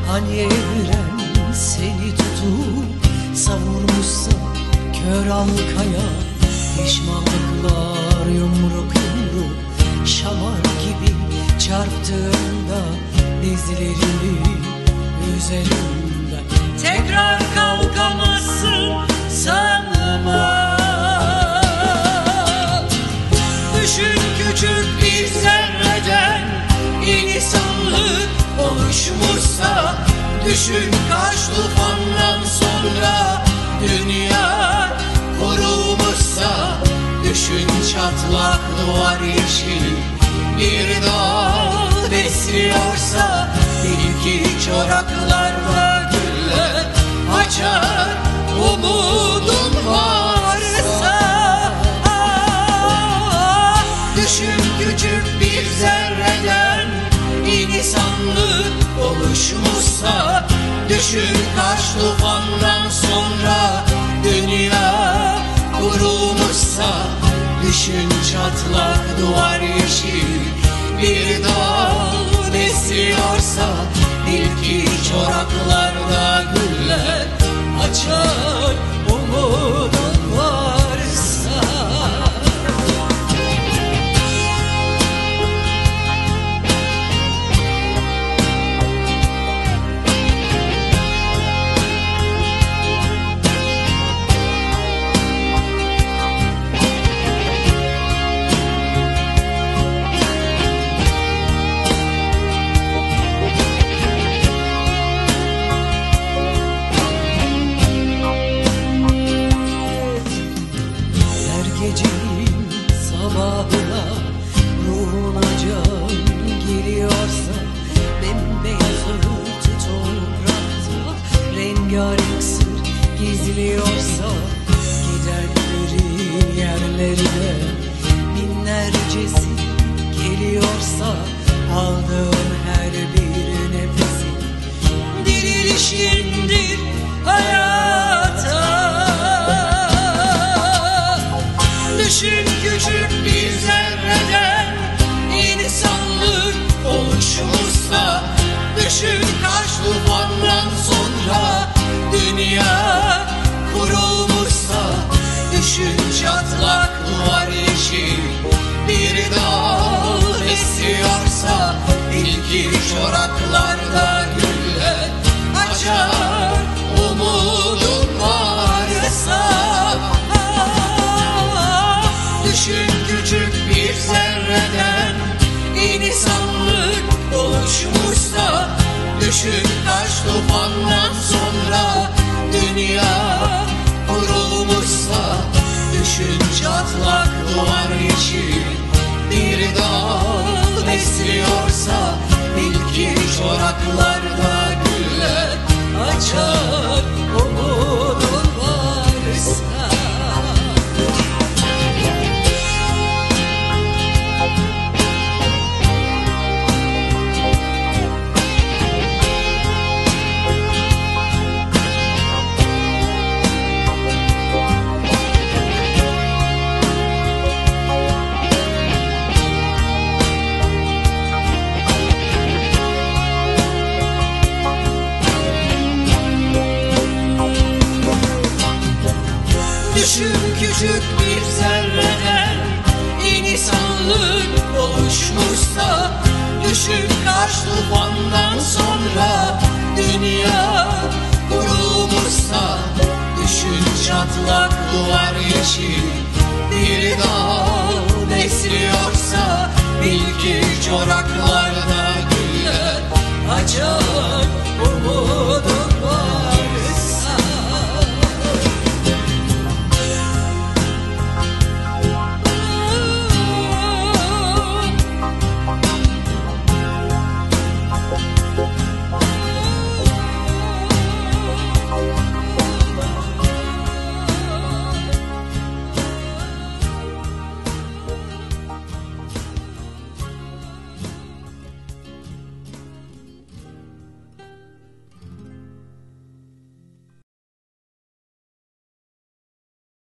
Hani evren seni tutup savurmuşsa kör halkaya, pişmanlıklar yumruk yumruk şamar gibi çarptığında dizlerini üzerinde tekrar kalkamazsın sanma. Düşün küçük bir zerreden insanlık oluşmuşsa, düşün kaç tufandan sonra dünya kurulmuşsa, düşün çatlak duvar yeşil bir dal besliyorsa, bil ki çoraklarda güller açar umudun varsa. Düşün küçük bir zerreden insanlık oluşmuşsa, düşün kaç tufandan sonra dünya kurulmuşsa, düşün çatlak duvar yeşil bir dal besliyorsa, bil ki çoraklarda güller açar umudun varsa. Gecenin sabahına ruhuna can giriyorsa, bembeyaz örtü toprakta rengarenk sır gizliyorsa, giderdikleri yerlerine binlercesi geliyorsa, aldığın her bir nefesin dirilişindir hayata. Düşün küçük bir zerreden insanlık oluşmuşsa, düşün kaç tufandan sonra dünya kurulmuşsa, düşün çatlak duvar yeşil bir dal esiyorsa, bil ki çoraklarda güller açar umudun varsa. Düşün küçük bir zerreden insanlık oluşmuşsa, düşün kaç tufandan sonra dünya kurulmuşsa, düşün çatlak duvar yeşil bir dal besliyorsa, bil ki çoraklarda güller açar umudun varsa. Düşün küçük bir zerreden insanlık oluşmuşsa, düşün kaç tufandan sonra dünya kurulmuşsa, düşün çatlak duvar yeşil bir dal besliyorsa, bil ki çoraklarda güller açar